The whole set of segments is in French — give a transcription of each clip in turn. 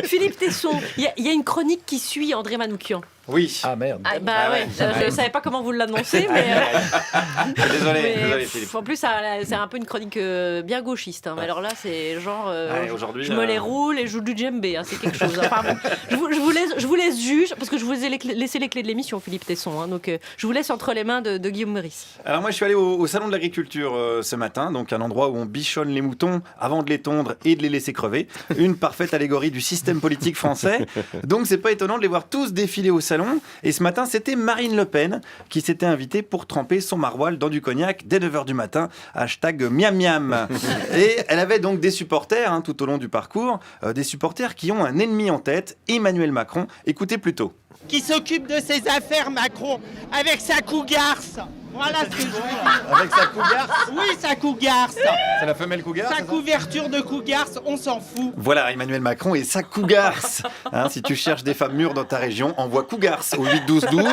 Philippe Tesson, il y a une chronique qui suit André Manoukian. Oui. Ah merde. Ah, bah ouais, je ne savais pas comment vous l'annoncez, mais... Désolé Philippe. En plus, c'est un peu une chronique bien gauchiste. Mais alors là, c'est genre... aujourd'hui, je me les roule et je joue du djembé. C'est quelque chose. Enfin, bon, je vous laisse juge, parce que je vous ai laissé les clés de l'émission, Philippe Tesson. Donc, je vous laisse entre les mains de Guillaume Meurice. Alors moi, je suis allé au Salon de l'Agriculture ce matin, donc un endroit où on bichonne les moutons avant de les tondre et de les laisser crever. Une parfaite allégorie du système politique français. Donc, c'est pas étonnant de les voir tous défiler au salon. Et ce matin, c'était Marine Le Pen qui s'était invitée pour tremper son maroilles dans du cognac dès 9h du matin. #miam miam. Et elle avait donc des supporters tout au long du parcours, des supporters qui ont un ennemi en tête, Emmanuel Macron. Écoutez plutôt. Qui s'occupe de ses affaires, Macron, avec sa cougarce. Voilà ce que je veux dire. Avec sa cougarce. Oui, sa cougarce. C'est la femelle cougarce. Sa couverture de cougarce, on s'en fout. Voilà, Emmanuel Macron et sa cougarce. Si tu cherches des femmes mûres dans ta région, envoie cougarce au 8-12-12.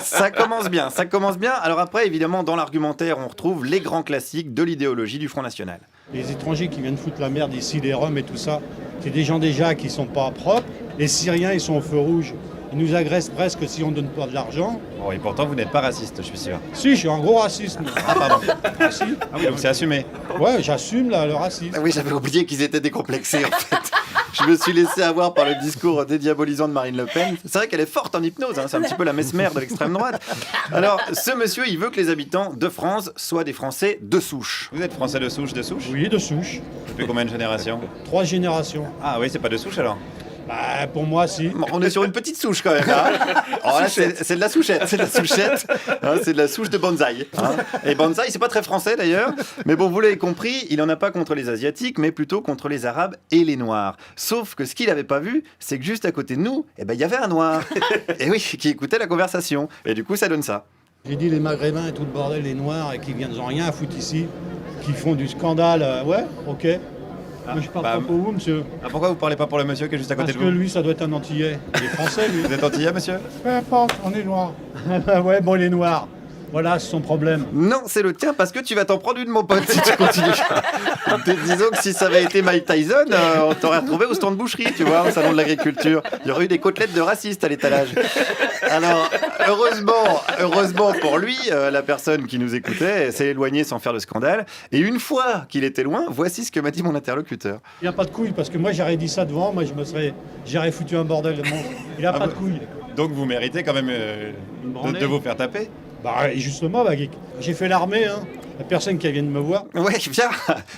Ça commence bien, ça commence bien. Alors après, évidemment, dans l'argumentaire, on retrouve les grands classiques de l'idéologie du Front National. Les étrangers qui viennent foutre la merde ici, les Roms et tout ça, c'est des gens déjà qui sont pas propres. Les Syriens, ils sont au feu rouge. Ils nous agressent presque si on ne donne pas de l'argent. Bon, et pourtant, vous n'êtes pas raciste, je suis sûr. Si, je suis un gros raciste. Ah, pardon. Ah, si. Ah oui, donc c'est assumé. Ouais, j'assume le racisme. Ah oui, j'avais oublié qu'ils étaient décomplexés, en fait. Je me suis laissé avoir par le discours dédiabolisant de Marine Le Pen. C'est vrai qu'elle est forte en hypnose, c'est un petit peu la Mesmer de l'extrême droite. Alors, ce monsieur, il veut que les habitants de France soient des Français de souche. Vous êtes Français de souche, de souche ? Oui, de souche. Depuis combien de générations ? 3 générations. Ah oui, c'est pas de souche alors ? Bah, pour moi, si. Bon, on est sur une petite souche quand même. Alors là, c'est de la souchette. C'est de la souchette. C'est de la souche de bonsaï. Et bonsaï, c'est pas très français d'ailleurs. Mais bon, vous l'avez compris, il en a pas contre les Asiatiques, mais plutôt contre les Arabes et les Noirs. Sauf que ce qu'il avait pas vu, c'est que juste à côté de nous, il y avait un Noir. Et oui, qui écoutait la conversation. Et du coup, ça donne ça. J'ai dit les Maghrébins et tout le bordel, les Noirs, et qui viennent en rien à foutre ici, qui font du scandale. Ouais, ok. Mais je parle pas pour vous, monsieur. Ah, pourquoi vous parlez pas pour le monsieur qui est juste à côté Parce de vous ? que lui, ça doit être un Antillais. Il est français, lui. Vous êtes antillais, monsieur ? Peu importe, on est noirs. Ouais, bon, les noirs. Voilà, c'est son problème. Non, c'est le tien parce que tu vas t'en prendre une, mon pote, si tu continues. Disons que si ça avait été Mike Tyson, on t'aurait retrouvé au stand boucherie, tu vois, au salon de l'agriculture. Il y aurait eu des côtelettes de racistes à l'étalage. Alors, heureusement pour lui, la personne qui nous écoutait s'est éloignée sans faire de scandale. Et une fois qu'il était loin, voici ce que m'a dit mon interlocuteur. Il n'a pas de couilles, parce que moi, j'aurais dit ça devant, moi, j'aurais foutu un bordel de monstre. Il n'a pas de couilles. Donc vous méritez quand même de vous faire taper ? Bah, justement, j'ai fait l'armée, La personne qui vient de me voir. Ouais, viens,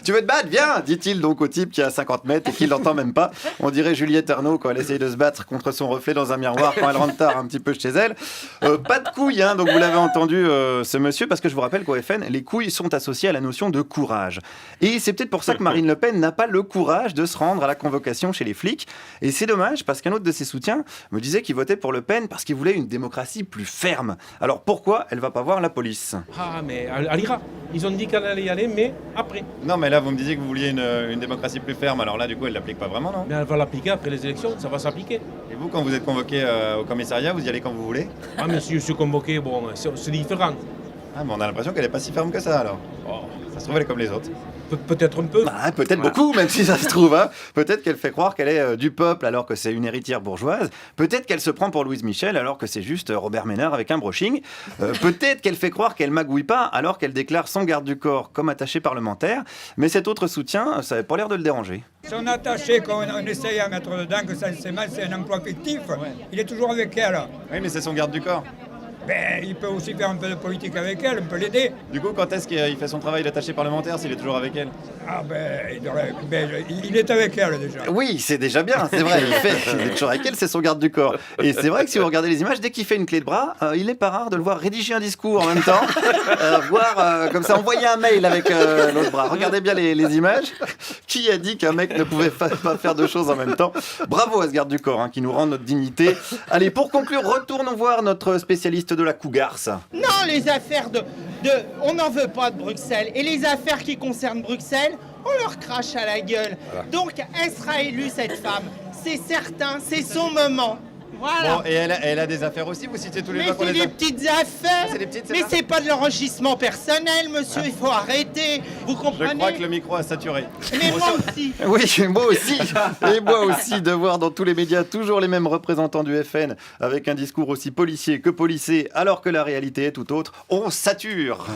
tu veux te battre, viens, dit-il donc au type qui est à 50 mètres et qui l'entend même pas. On dirait Juliette Arnaud quand elle essaye de se battre contre son reflet dans un miroir quand elle rentre tard un petit peu chez elle. Pas de couilles, donc vous l'avez entendu ce monsieur, parce que je vous rappelle qu'au FN, les couilles sont associées à la notion de courage. Et c'est peut-être pour ça que Marine Le Pen n'a pas le courage de se rendre à la convocation chez les flics. Et c'est dommage, parce qu'un autre de ses soutiens me disait qu'il votait pour Le Pen parce qu'il voulait une démocratie plus ferme. Alors pourquoi elle va pas voir la police ? Ah, mais elle ira. Ils ont dit qu'elle allait y aller, mais après. Non, mais là, vous me disiez que vous vouliez une démocratie plus ferme. Alors là, du coup, elle l'applique pas vraiment, non ? Mais elle va l'appliquer après les élections, ça va s'appliquer. Et vous, quand vous êtes convoqué au commissariat, vous y allez quand vous voulez ? Ah, mais si je suis convoqué, bon, c'est différent. Ah, mais on a l'impression qu'elle est pas si ferme que ça, alors. Oh. Ça se trouve, elle est comme les autres. Peut-être un peu. Ah, peut-être beaucoup, même si ça se trouve. Peut-être qu'elle fait croire qu'elle est du peuple alors que c'est une héritière bourgeoise. Peut-être qu'elle se prend pour Louise Michel alors que c'est juste Robert Ménard avec un brushing. Peut-être qu'elle fait croire qu'elle magouille pas alors qu'elle déclare son garde du corps comme attaché parlementaire. Mais cet autre soutien, ça n'avait pas l'air de le déranger. Son attaché qu'on essaye à mettre dedans, que ça c'est mal, c'est un emploi fictif. Il est toujours avec elle. Oui, mais c'est son garde du corps. Ben, il peut aussi faire un peu de politique avec elle, on peut l'aider. Du coup, quand est-ce qu'il fait son travail d'attaché parlementaire s'il est toujours avec elle ? Ah il est avec elle déjà. Oui, c'est déjà bien, c'est vrai. Il est toujours avec elle, c'est son garde du corps. Et c'est vrai que si vous regardez les images, dès qu'il fait une clé de bras, il n'est pas rare de le voir rédiger un discours en même temps, voire comme ça envoyer un mail avec l'autre bras. Regardez bien les images. Qui a dit qu'un mec ne pouvait pas faire deux choses en même temps ? Bravo à ce garde du corps qui nous rend notre dignité. Allez, pour conclure, retournons voir notre spécialiste de la cougarce. Non, les affaires on n'en veut pas de Bruxelles. Et les affaires qui concernent Bruxelles, on leur crache à la gueule. Donc, elle sera élue, cette femme. C'est certain, c'est son moment. Voilà. Bon, et elle a des affaires aussi, vous citez tous les Mais gens qu'on c'est les des a. petites affaires. C'est des petites, c'est Mais ça c'est pas de l'enrichissement personnel, monsieur. Il faut arrêter. Vous Je comprenez? crois que le micro a saturé. Mais moi aussi. Oui, moi aussi. Et moi aussi, de voir dans tous les médias toujours les mêmes représentants du FN avec un discours aussi policier que policé, alors que la réalité est tout autre. On sature.